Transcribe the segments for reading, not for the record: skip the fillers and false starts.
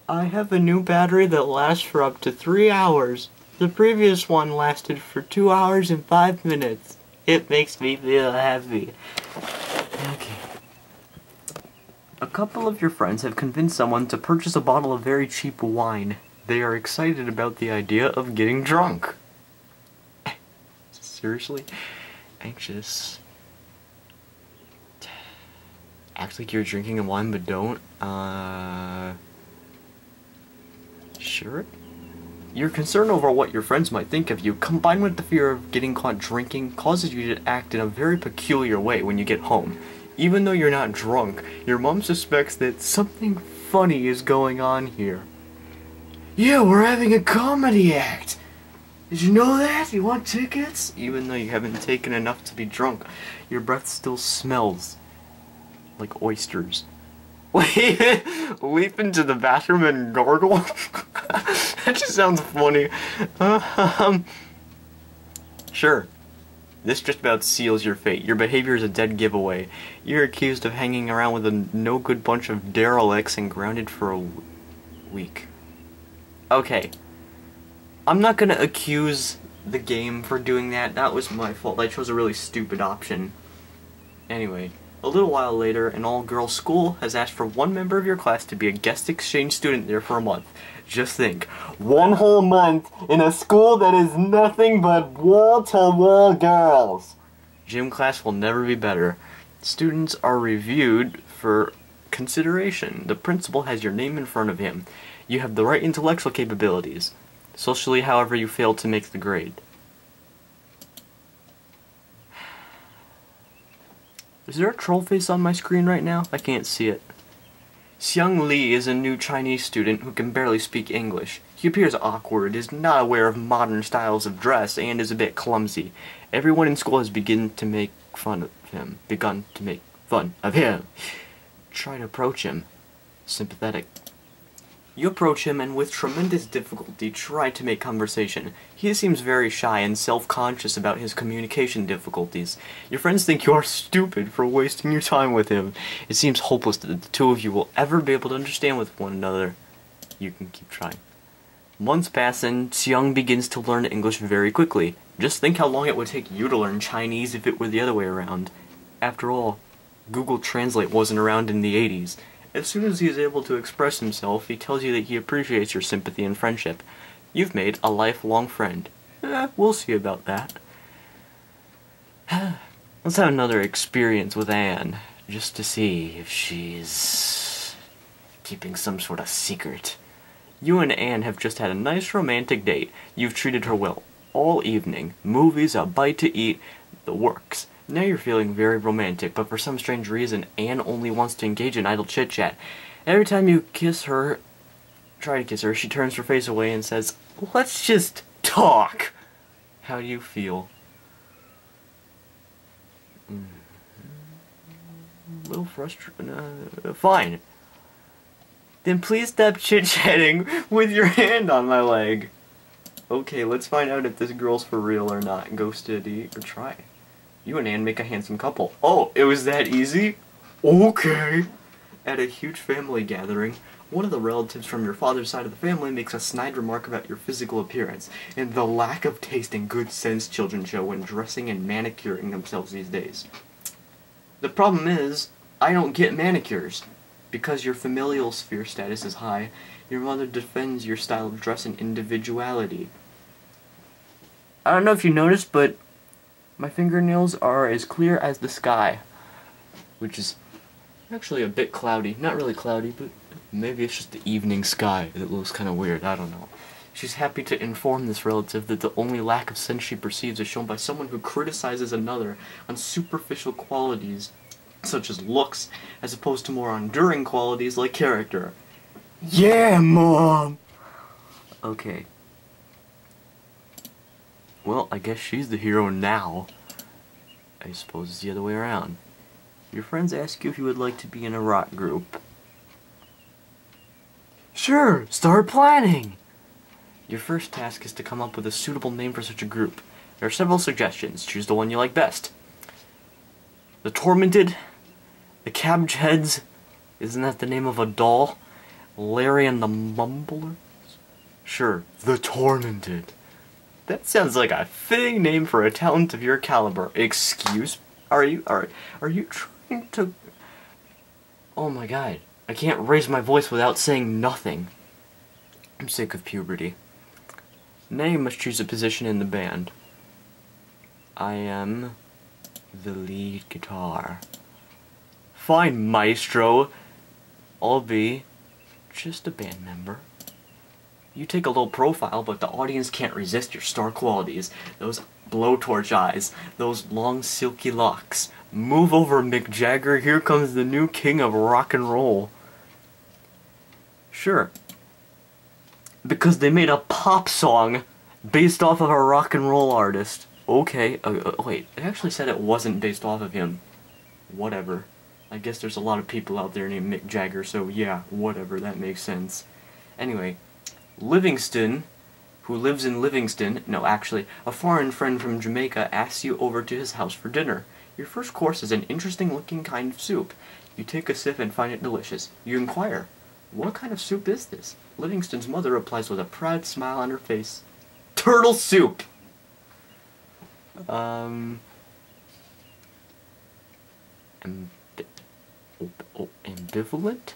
I have a new battery that lasts for up to 3 hours. The previous one lasted for 2 hours and 5 minutes. It makes me feel happy. Okay. A couple of your friends have convinced someone to purchase a bottle of very cheap wine. They are excited about the idea of getting drunk. Seriously? Anxious. Act like you're drinking a wine but don't. Sure? Your concern over what your friends might think of you, combined with the fear of getting caught drinking, causes you to act in a very peculiar way when you get home. Even though you're not drunk, your mom suspects that something funny is going on here. Yeah, we're having a comedy act! Did you know that? You want tickets? Even though you haven't taken enough to be drunk, your breath still smells like oysters. Leap into the bathroom and gargle? That just sounds funny. Sure. This just about seals your fate. Your behavior is a dead giveaway. You're accused of hanging around with a no-good bunch of derelicts and grounded for a week. Okay. I'm not gonna accuse the game for doing that. That was my fault. I chose a really stupid option. Anyway. A little while later, an all-girls school has asked for one member of your class to be a guest exchange student there for a month. Just think, 1 whole month in a school that is nothing but wall-to-wall girls. Gym class will never be better. Students are reviewed for consideration. The principal has your name in front of him. You have the right intellectual capabilities. Socially, however, you failed to make the grade. Is there a troll face on my screen right now? I can't see it. Xiang Li is a new Chinese student who can barely speak English. He appears awkward, is not aware of modern styles of dress, and is a bit clumsy. Everyone in school has begun to make fun of him. Try to approach him. Sympathetic. You approach him and with tremendous difficulty try to make conversation. He seems very shy and self-conscious about his communication difficulties. Your friends think you are stupid for wasting your time with him. It seems hopeless that the two of you will ever be able to understand with one another. You can keep trying. Months pass and Xiang begins to learn English very quickly. Just think how long it would take you to learn Chinese if it were the other way around. After all, Google Translate wasn't around in the 80s. As soon as he is able to express himself, he tells you that he appreciates your sympathy and friendship. You've made a lifelong friend. We'll see about that. Let's have another experience with Anne, just to see if she's keeping some sort of secret. You and Anne have just had a nice romantic date. You've treated her well all evening. Movies, a bite to eat, the works. Now you're feeling very romantic, but for some strange reason, Anne only wants to engage in idle chit-chat. Every time you try to kiss her, she turns her face away and says, "Let's just talk." How do you feel? A little frustrated. Fine. Then please stop chit-chatting with your hand on my leg. Okay, let's find out if this girl's for real or not. Go steady or try. You and Anne make a handsome couple. Oh, it was that easy? Okay. At a huge family gathering, one of the relatives from your father's side of the family makes a snide remark about your physical appearance and the lack of taste and good sense children show when dressing and manicuring themselves these days. The problem is, I don't get manicures. Because your familial sphere status is high, your mother defends your style of dress and individuality. I don't know if you noticed, but my fingernails are as clear as the sky, which is actually a bit cloudy. Not really cloudy, but maybe it's just the evening sky that looks kind of weird. I don't know. She's happy to inform this relative that the only lack of sense she perceives is shown by someone who criticizes another on superficial qualities, such as looks, as opposed to more enduring qualities like character. Yeah, Mom! Okay. Well, I guess she's the hero now. I suppose it's the other way around. Your friends ask you if you would like to be in a rock group. Sure, start planning! Your first task is to come up with a suitable name for such a group. There are several suggestions. Choose the one you like best. The Tormented? The Cabbage Heads? Isn't that the name of a doll? Larry and the Mumblers? Sure, the Tormented. That sounds like a fitting name for a talent of your caliber. Excuse? Are you trying to... Oh my god. I can't raise my voice without saying nothing. I'm sick of puberty. Now you must choose a position in the band. I am the lead guitar. Fine, maestro. I'll be just a band member. You take a low profile, but the audience can't resist your star qualities. Those blowtorch eyes, those long silky locks. Move over, Mick Jagger. Here comes the new king of rock and roll. Sure. Because they made a pop song based off of a rock and roll artist. Okay, wait, it actually said it wasn't based off of him. Whatever. I guess there's a lot of people out there named Mick Jagger, so yeah, whatever, that makes sense. Anyway, Livingston, who lives in Livingston, no, actually, a foreign friend from Jamaica asks you over to his house for dinner. Your first course is an interesting-looking kind of soup. You take a sip and find it delicious. You inquire, what kind of soup is this? Livingston's mother replies with a proud smile on her face. Turtle soup! Ambivalent?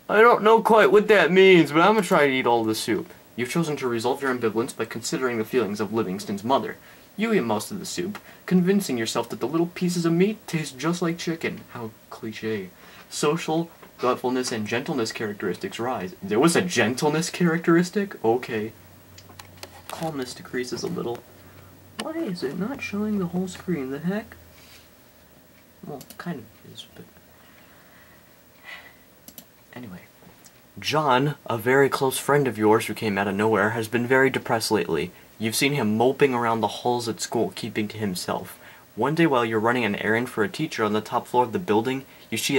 I don't know quite what that means, but I'm gonna try to eat all the soup. You've chosen to resolve your ambivalence by considering the feelings of Livingston's mother. You eat most of the soup, convincing yourself that the little pieces of meat taste just like chicken. How cliché. Social, thoughtfulness, and gentleness characteristics rise. There was a gentleness characteristic? Okay. Calmness decreases a little. Why is it not showing the whole screen? The heck? Well, kind of is, but... Anyway. John, a very close friend of yours who came out of nowhere, has been very depressed lately. You've seen him moping around the halls at school, keeping to himself. One day while you're running an errand for a teacher on the top floor of the building, you see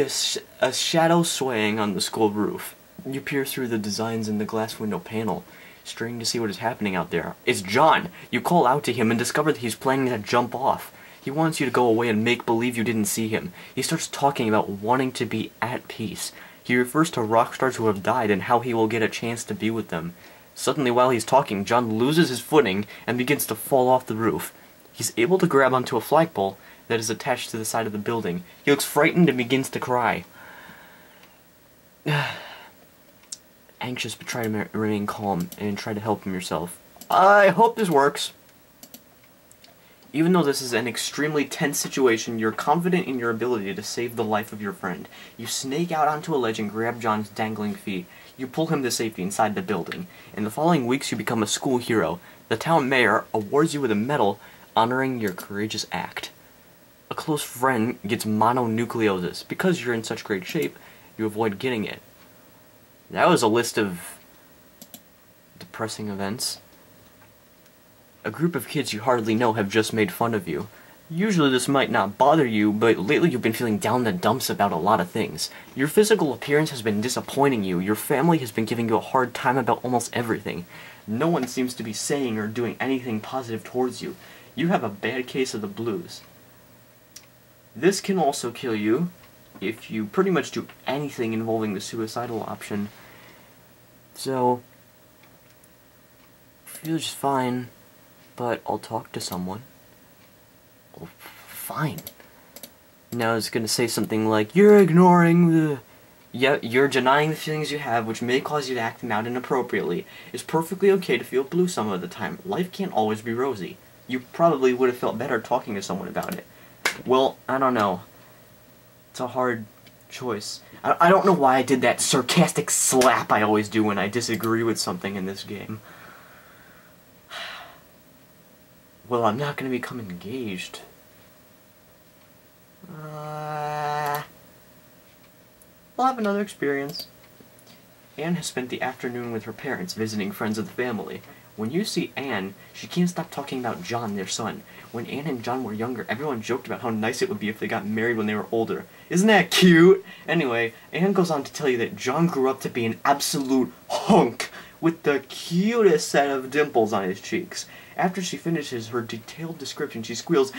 a shadow swaying on the school roof. You peer through the designs in the glass window panel, straining to see what is happening out there. It's John! You call out to him and discover that he's planning to jump off. He wants you to go away and make believe you didn't see him. He starts talking about wanting to be at peace. He refers to rock stars who have died and how he will get a chance to be with them. Suddenly, while he's talking, John loses his footing and begins to fall off the roof. He's able to grab onto a flagpole that is attached to the side of the building. He looks frightened and begins to cry. Anxious, but try to remain calm and try to help him yourself. I hope this works. Even though this is an extremely tense situation, you're confident in your ability to save the life of your friend. You snake out onto a ledge and grab John's dangling feet. You pull him to safety inside the building. In the following weeks, you become a school hero. The town mayor awards you with a medal honoring your courageous act. A close friend gets mononucleosis. Because you're in such great shape, you avoid getting it. That was a list of depressing events. A group of kids you hardly know have just made fun of you. Usually this might not bother you, but lately you've been feeling down in the dumps about a lot of things. Your physical appearance has been disappointing you. Your family has been giving you a hard time about almost everything. No one seems to be saying or doing anything positive towards you. You have a bad case of the blues. This can also kill you if you pretty much do anything involving the suicidal option. So, feel just fine, but I'll talk to someone. Oh, fine. Now I was gonna say something like, you're ignoring the... Yeah, you're denying the feelings you have, which may cause you to act them out inappropriately. It's perfectly okay to feel blue some of the time. Life can't always be rosy. You probably would have felt better talking to someone about it. Well, I don't know. It's a hard choice. I don't know why I did that sarcastic slap I always do when I disagree with something in this game. Well, I'm not going to become engaged. I'll have another experience. Anne has spent the afternoon with her parents, visiting friends of the family. When you see Anne, she can't stop talking about John, their son. When Anne and John were younger, everyone joked about how nice it would be if they got married when they were older. Isn't that cute? Anyway, Anne goes on to tell you that John grew up to be an absolute hunk, with the cutest set of dimples on his cheeks. After she finishes her detailed description, she squeals,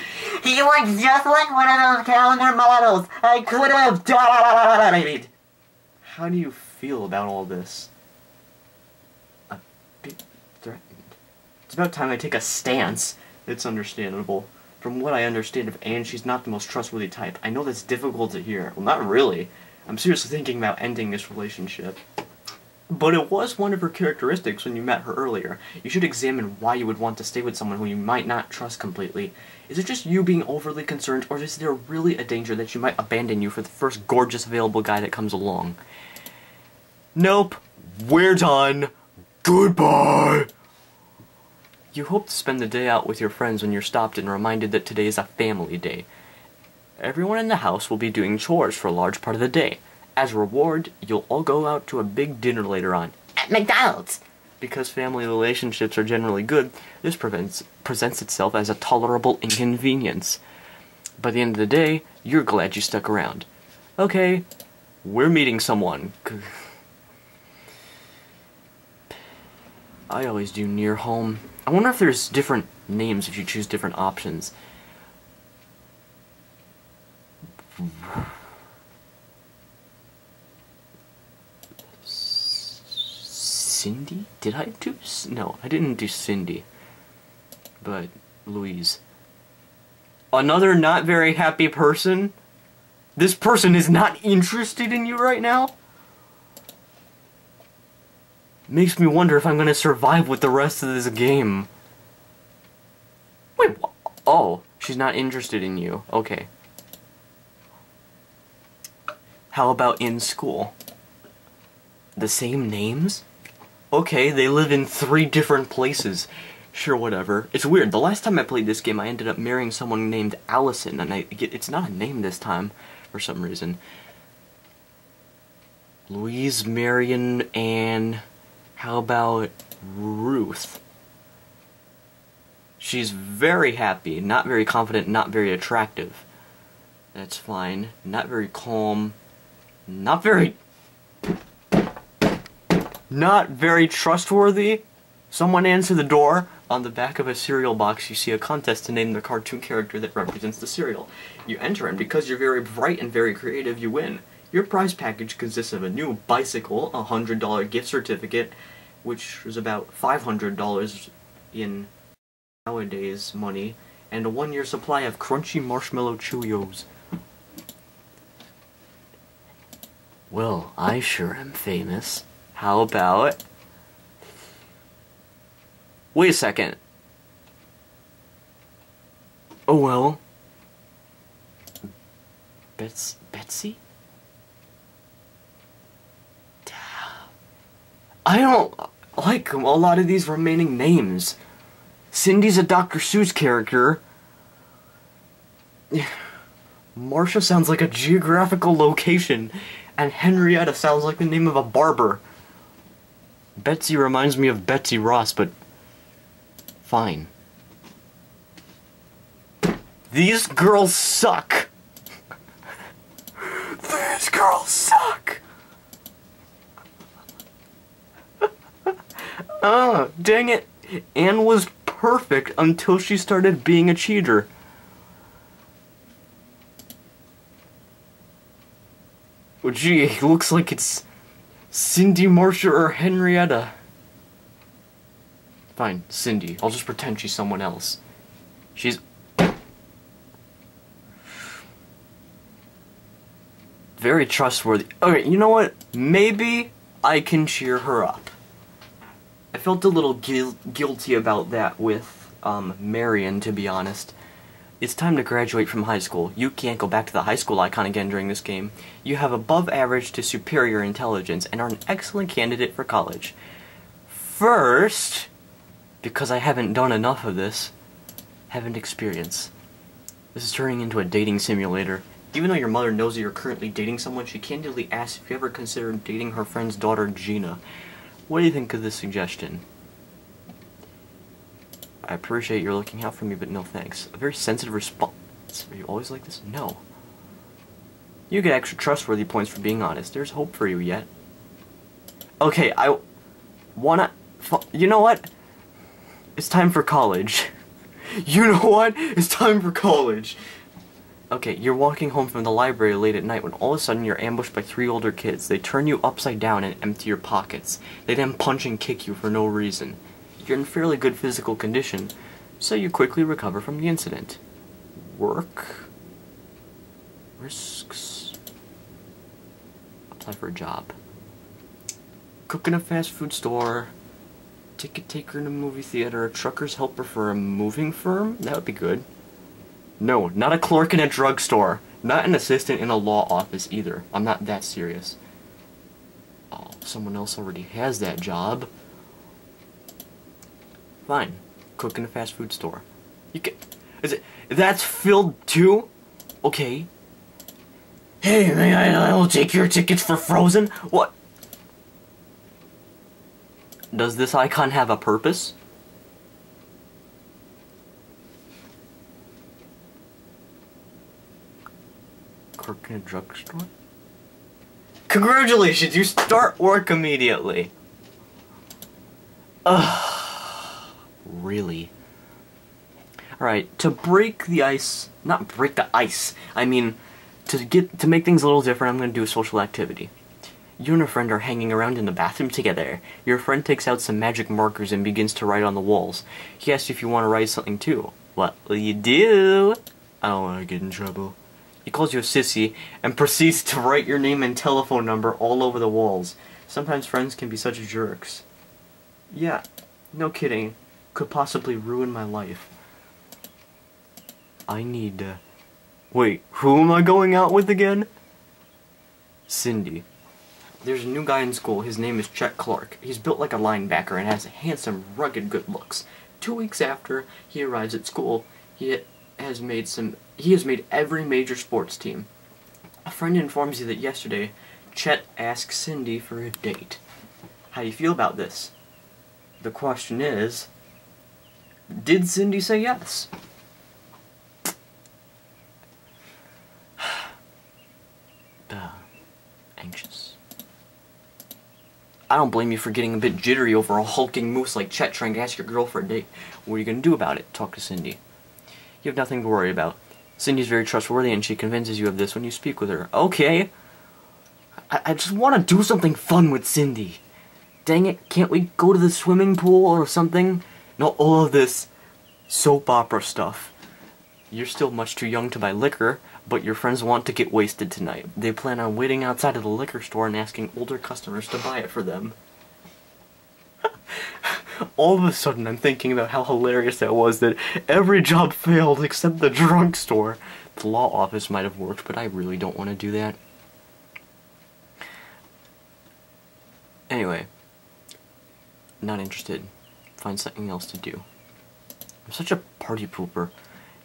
"He looks just like one of those calendar models I could have died!" How do you feel about all this? A bit threatened. It's about time I take a stance. It's understandable. From what I understand of Anne, she's not the most trustworthy type. I know that's difficult to hear. Well, not really. I'm seriously thinking about ending this relationship. But it was one of her characteristics when you met her earlier. You should examine why you would want to stay with someone who you might not trust completely. Is it just you being overly concerned, or is there really a danger that she might abandon you for the first gorgeous available guy that comes along? Nope. We're done. Goodbye. You hope to spend the day out with your friends when you're stopped and reminded that today is a family day. Everyone in the house will be doing chores for a large part of the day. As a reward, you'll all go out to a big dinner later on, at McDonald's! Because family relationships are generally good, this presents itself as a tolerable inconvenience. By the end of the day, you're glad you stuck around. Okay, we're meeting someone. I always do near home. I wonder if there's different names if you choose different options. Cindy? Did I do... No, I didn't do Cindy. But Louise. Another not very happy person? This person is not interested in you right now? Makes me wonder if I'm gonna survive with the rest of this game. Wait, oh, she's not interested in you. Okay. How about in school? The same names? Okay, they live in 3 different places. Sure, whatever. It's weird. The last time I played this game, I ended up marrying someone named Allison, and it's not a name this time, for some reason. Louise, Marion, Anne... How about Ruth? She's very happy, not very confident, not very attractive. That's fine. Not very calm. Not very trustworthy. Someone answer the door. On the back of a cereal box, you see a contest to name the cartoon character that represents the cereal. You enter, and because you're very bright and very creative, you win. Your prize package consists of a new bicycle, a $100 gift certificate, which is about $500 in nowadays money, and a 1-year supply of crunchy marshmallow Cheerios. Well, I sure am famous. How about... Wait a second. Oh well. Betsy? I don't like a lot of these remaining names. Cindy's a Dr. Seuss character. Marcia sounds like a geographical location, and Henrietta sounds like the name of a barber. Betsy reminds me of Betsy Ross, but fine. These girls suck. These girls suck. Dang it. Anne was perfect until she started being a cheater. Oh gee, it looks like it's Cindy, Marcia, or Henrietta. Fine, Cindy. I'll just pretend she's someone else. She's... very trustworthy. Okay, you know what? Maybe I can cheer her up. I felt a little guilty about that with, Marion, to be honest. It's time to graduate from high school. You can't go back to the high school icon again during this game. You have above average to superior intelligence and are an excellent candidate for college. First, because I haven't done enough of this, haven't experienced. This is turning into a dating simulator. Even though your mother knows that you're currently dating someone, she candidly asks if you ever considered dating her friend's daughter, Gina. What do you think of this suggestion? I appreciate your looking out for me, but no thanks. A very sensitive response. Are you always like this? No. You get extra trustworthy points for being honest. There's hope for you yet. Okay, I wanna... You know what? It's time for college. You know what? It's time for college. Okay, you're walking home from the library late at night when all of a sudden you're ambushed by 3 older kids. They turn you upside down and empty your pockets. They then punch and kick you for no reason. You're in fairly good physical condition, so you quickly recover from the incident. Work. Risks. Apply for a job. Cook in a fast food store. Ticket taker in a movie theater. A trucker's helper for a moving firm? That would be good. No, not a clerk in a drugstore. Not an assistant in a law office either. I'm not that serious. Oh, someone else already has that job. Fine. Cook in a fast food store. You can... That's filled too? Okay. Hey, I'll take your tickets for Frozen? What? Does this icon have a purpose? Clerk in a drugstore? Congratulations, you start work immediately. Ugh. Really? Alright, to break the ice, not break the ice, I mean, to make things a little different, I'm gonna do a social activity. You and a friend are hanging around in the bathroom together. Your friend takes out some magic markers and begins to write on the walls. He asks you if you want to write something too. What will you do? I don't want to get in trouble. He calls you a sissy and proceeds to write your name and telephone number all over the walls. Sometimes friends can be such jerks. Yeah, no kidding. Could possibly ruin my life. I need to... Wait, who am I going out with again? Cindy. There's a new guy in school. His name is Chet Clark. He's built like a linebacker and has handsome, rugged good looks. 2 weeks after he arrives at school, he has made every major sports team. A friend informs you that yesterday, Chet asked Cindy for a date. How do you feel about this? The question is, did Cindy say yes? Anxious. I don't blame you for getting a bit jittery over a hulking moose like Chet trying to ask your girl for a date. What are you going to do about it? Talk to Cindy. You have nothing to worry about. Cindy's very trustworthy and she convinces you of this when you speak with her. Okay. I just want to do something fun with Cindy. Dang it, can't we go to the swimming pool or something? Not all of this soap opera stuff. You're still much too young to buy liquor, but your friends want to get wasted tonight. They plan on waiting outside of the liquor store and asking older customers to buy it for them. All of a sudden, I'm thinking about how hilarious that was that every job failed except the drugstore. The law office might have worked, but I really don't want to do that. Anyway, not interested. Find something else to do. I'm such a party pooper.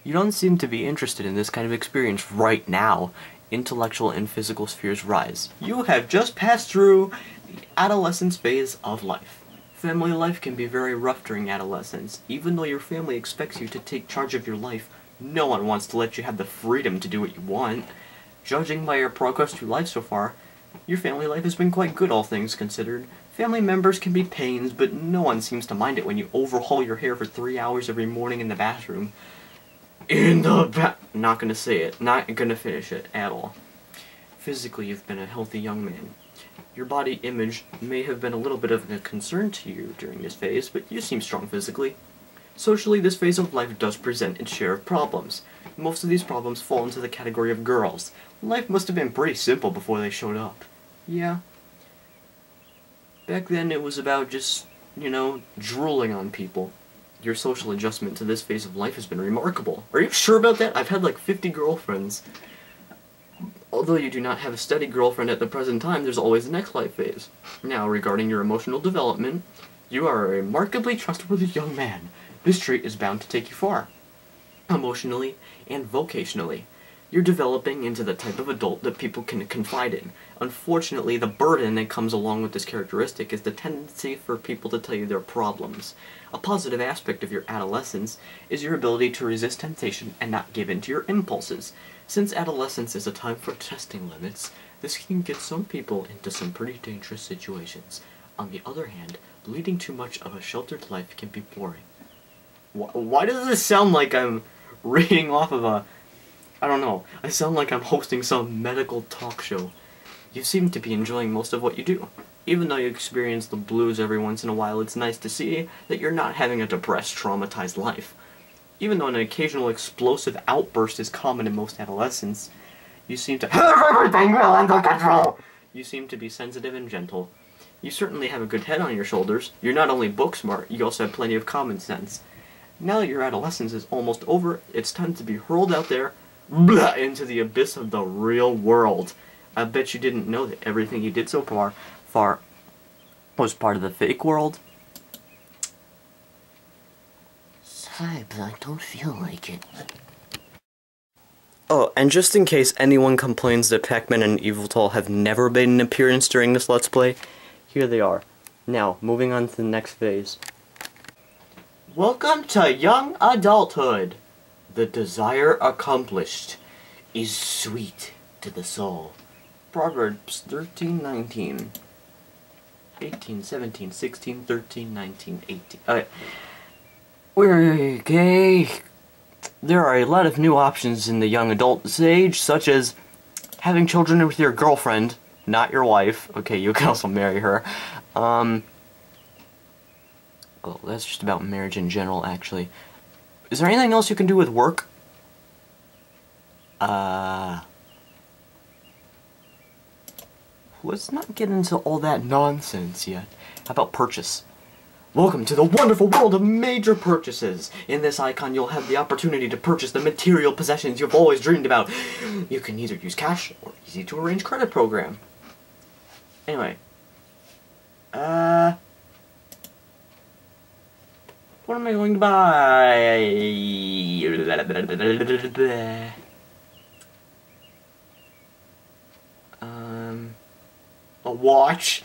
You don't seem to be interested in this kind of experience right now. Intellectual and physical spheres rise. You have just passed through the adolescence phase of life. Family life can be very rough during adolescence. Even though your family expects you to take charge of your life, no one wants to let you have the freedom to do what you want. Judging by your progress through life so far, your family life has been quite good, all things considered. Family members can be pains, but no one seems to mind it when you overhaul your hair for 3 hours every morning in the bathroom. Not gonna say it. Not gonna finish it at all. Physically, you've been a healthy young man. Your body image may have been a little bit of a concern to you during this phase, but you seem strong physically. Socially, this phase of life does present its share of problems. Most of these problems fall into the category of girls. Life must have been pretty simple before they showed up. Yeah. Back then, it was about just, drooling on people. Your social adjustment to this phase of life has been remarkable. Are you sure about that? I've had like 50 girlfriends. Although you do not have a steady girlfriend at the present time, there's always the next life phase. Now, regarding your emotional development, you are a remarkably trustworthy young man. This trait is bound to take you far, emotionally and vocationally. You're developing into the type of adult that people can confide in. Unfortunately, the burden that comes along with this characteristic is the tendency for people to tell you their problems. A positive aspect of your adolescence is your ability to resist temptation and not give in to your impulses. Since adolescence is a time for testing limits, this can get some people into some pretty dangerous situations. On the other hand, leading too much of a sheltered life can be boring. Why does this sound like I'm reading off of a I don't know, I sound like I'm hosting some medical talk show. You seem to be enjoying most of what you do. Even though you experience the blues every once in a while, it's nice to see that you're not having a depressed, traumatized life. Even though an occasional explosive outburst is common in most adolescents, you seem to have everything well under control. You seem to be sensitive and gentle. You certainly have a good head on your shoulders. You're not only book smart, you also have plenty of common sense. Now that your adolescence is almost over, it's time to be hurled out there into the abyss of the real world. I bet you didn't know that everything you did so far was part of the fake world. Sorry, but I don't feel like it. Oh, and just in case anyone complains that Pac-Man and Eviltal have never made an appearance during this Let's Play, here they are. Now, moving on to the next phase. Welcome to young adulthood. The desire accomplished is sweet to the soul. Proverbs 13:19. 18, 17, 16, 13, 19, 18. Okay. There are a lot of new options in the young adult stage, such as having children with your girlfriend, not your wife. Okay, you can also marry her. Well, that's just about marriage in general, actually. Is there anything else you can do with work? Let's not get into all that nonsense yet. How about purchase? Welcome to the wonderful world of major purchases. In this icon, you'll have the opportunity to purchase the material possessions you've always dreamed about. You can either use cash or easy-to-arrange credit program. Anyway. What am I going to buy? A watch.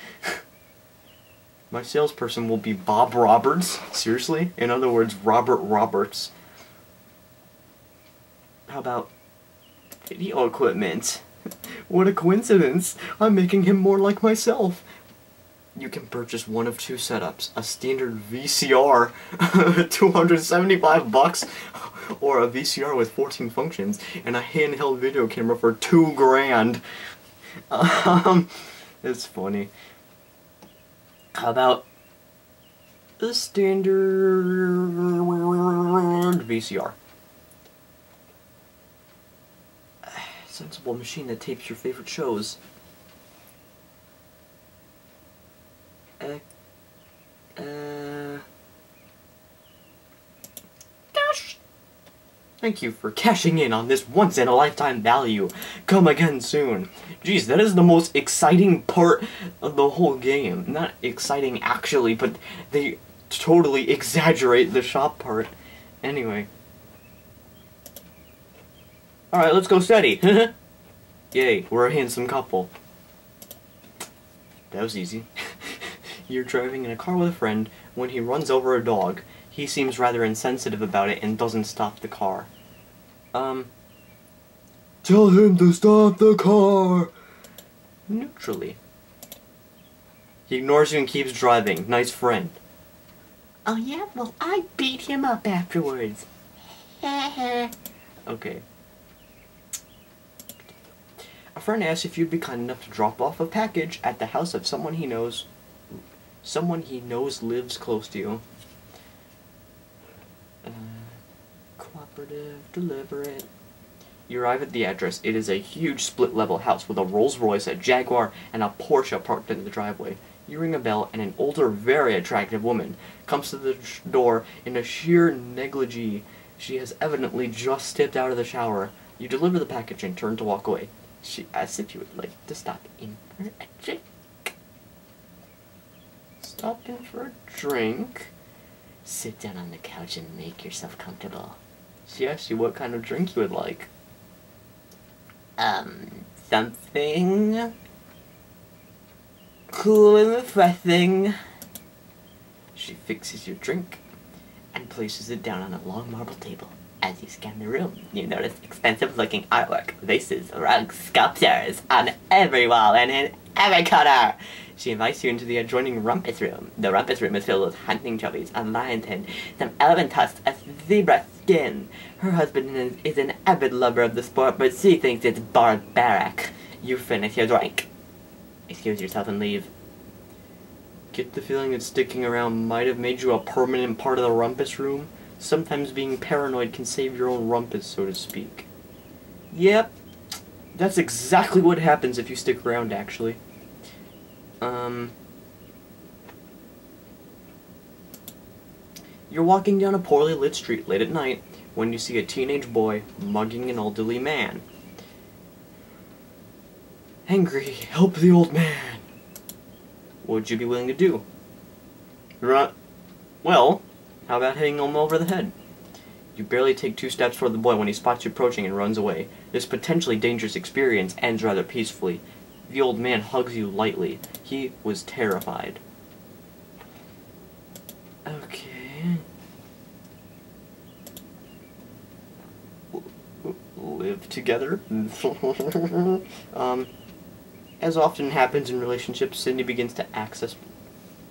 My salesperson will be Bob Roberts. Seriously? In other words, Robert Roberts. How about video equipment? What a coincidence. I'm making him more like myself. You can purchase one of two setups. A standard VCR, $275, or a VCR with 14 functions, and a handheld video camera for $2,000. It's funny. How about the standard VCR? Sensible machine that tapes your favorite shows. Gosh! Thank you for cashing in on this once-in-a-lifetime value. Come again soon. Jeez, that is the most exciting part of the whole game. Not exciting actually, but they totally exaggerate the shop part. Anyway. Alright, let's go steady. Yay, we're a handsome couple. That was easy. You're driving in a car with a friend when he runs over a dog. He seems rather insensitive about it and doesn't stop the car. Tell him to stop the car! Neutrally. He ignores you and keeps driving. Nice friend. Oh yeah? Well, I beat him up afterwards. Okay. A friend asks if you'd be kind enough to drop off a package at the house of someone he knows lives close to you. Cooperative, deliver it. You arrive at the address. It is a huge split-level house with a Rolls-Royce, a Jaguar, and a Porsche parked in the driveway. You ring a bell, and an older, very attractive woman comes to the door in a sheer negligee. She has evidently just stepped out of the shower. You deliver the package and turn to walk away. She asks if you would like to stop in for a drink. Stop in for a drink? Sit down on the couch and make yourself comfortable. She asks you what kind of drink you would like. Something cool and refreshing. She fixes your drink And places it down on a long marble table. As you scan the room, you notice expensive-looking artwork, vases, rugs, sculptures on every wall and in every corner. She invites you into the adjoining rumpus room. The rumpus room is filled with hunting trophies, a lion's head, some elephant tusks, a zebra skin. Her husband is an avid lover of the sport, but she thinks it's barbaric. You finish your drink. Excuse yourself and leave. Get the feeling that sticking around might have made you a permanent part of the rumpus room? Sometimes being paranoid can save your own rumpus, so to speak. Yep. That's exactly what happens if you stick around, actually. You're walking down a poorly lit street late at night when you see a teenage boy mugging an elderly man. Angry, help the old man. What would you be willing to do? Well, how about hitting him over the head? You barely take 2 steps toward the boy when he spots you approaching and runs away. This potentially dangerous experience ends rather peacefully. The old man hugs you lightly. He was terrified. Okay. Live together? As often happens in relationships, Cindy begins to access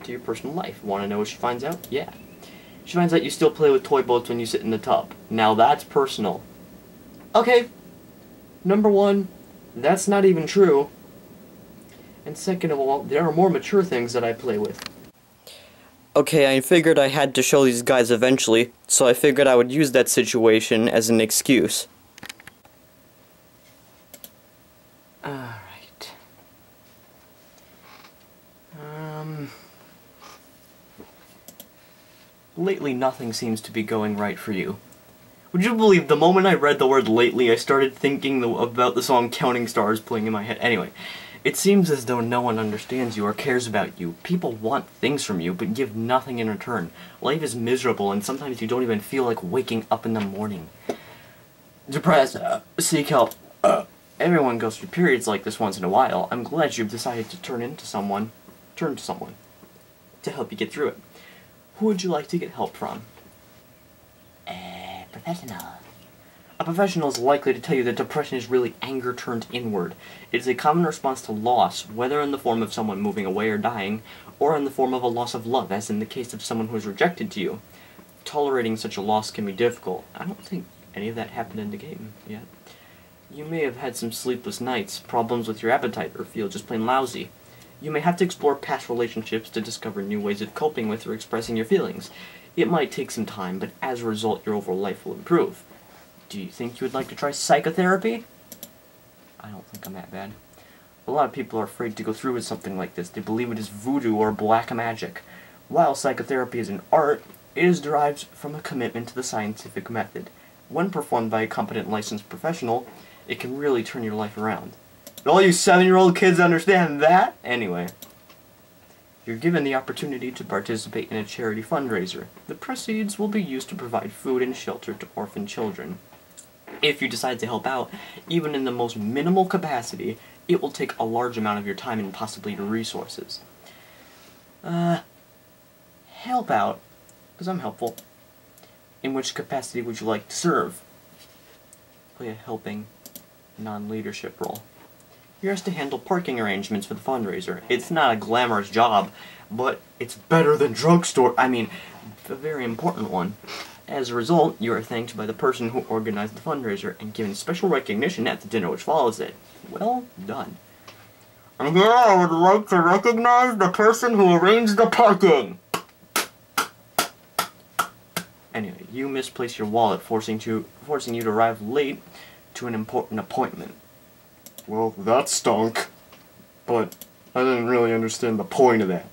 to your personal life. Want to know what she finds out? Yeah. She finds out you still play with toy boats when you sit in the tub. Now that's personal. Okay. Number 1, that's not even true. And second of all, there are more mature things that I play with. Okay, I figured I had to show these guys eventually, so I figured I would use that situation as an excuse. Alright. Lately nothing seems to be going right for you. Would you believe the moment I read the word lately, I started thinking about the song Counting Stars playing in my head. Anyway, it seems as though no one understands you or cares about you. People want things from you, but give nothing in return. Life is miserable, and sometimes you don't even feel like waking up in the morning. Depressed, seek help. Everyone goes through periods like this once in a while. I'm glad you've decided to turn to someone to help you get through it. Who would you like to get help from? A professional. A professional is likely to tell you that depression is really anger turned inward. It is a common response to loss, whether in the form of someone moving away or dying, or in the form of a loss of love, as in the case of someone who is rejected to you. Tolerating such a loss can be difficult. I don't think any of that happened in the game yet. You may have had some sleepless nights, problems with your appetite, or feel just plain lousy. You may have to explore past relationships to discover new ways of coping with or expressing your feelings. It might take some time, but as a result, your overall life will improve. Do you think you would like to try psychotherapy? I don't think I'm that bad. A lot of people are afraid to go through with something like this. They believe it is voodoo or black magic. While psychotherapy is an art, it is derived from a commitment to the scientific method. When performed by a competent licensed professional, it can really turn your life around. All you 7-year-old kids understand that? Anyway. You're given the opportunity to participate in a charity fundraiser. The proceeds will be used to provide food and shelter to orphan children. If you decide to help out, even in the most minimal capacity, it will take a large amount of your time and possibly your resources. Help out, because I'm helpful. In which capacity would you like to serve? Play a helping, non-leadership role. You're asked to handle parking arrangements for the fundraiser. It's not a glamorous job, but it's better than drugstore. I mean, a very important one. As a result, you are thanked by the person who organized the fundraiser and given special recognition at the dinner which follows it. Well done. And here I would like to recognize the person who arranged the parking. Anyway, you misplace your wallet, forcing you to arrive late to an important appointment. Well, that stunk. But I didn't really understand the point of that.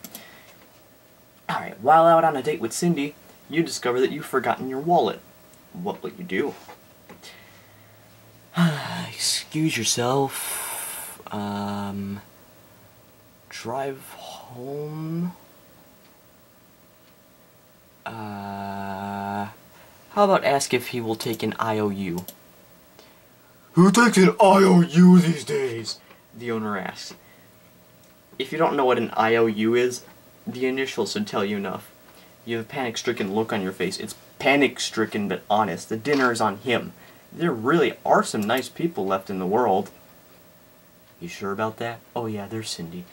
Alright, while out on a date with Cindy, you discover that you've forgotten your wallet. What will you do? Excuse yourself. Drive home? How about ask if he will take an IOU? Who takes an IOU these days? The owner asks. If you don't know what an IOU is, the initials should tell you enough. You have a panic-stricken look on your face. It's panic-stricken but honest. The dinner is on him. There really are some nice people left in the world. You sure about that? Oh yeah, there's Cindy.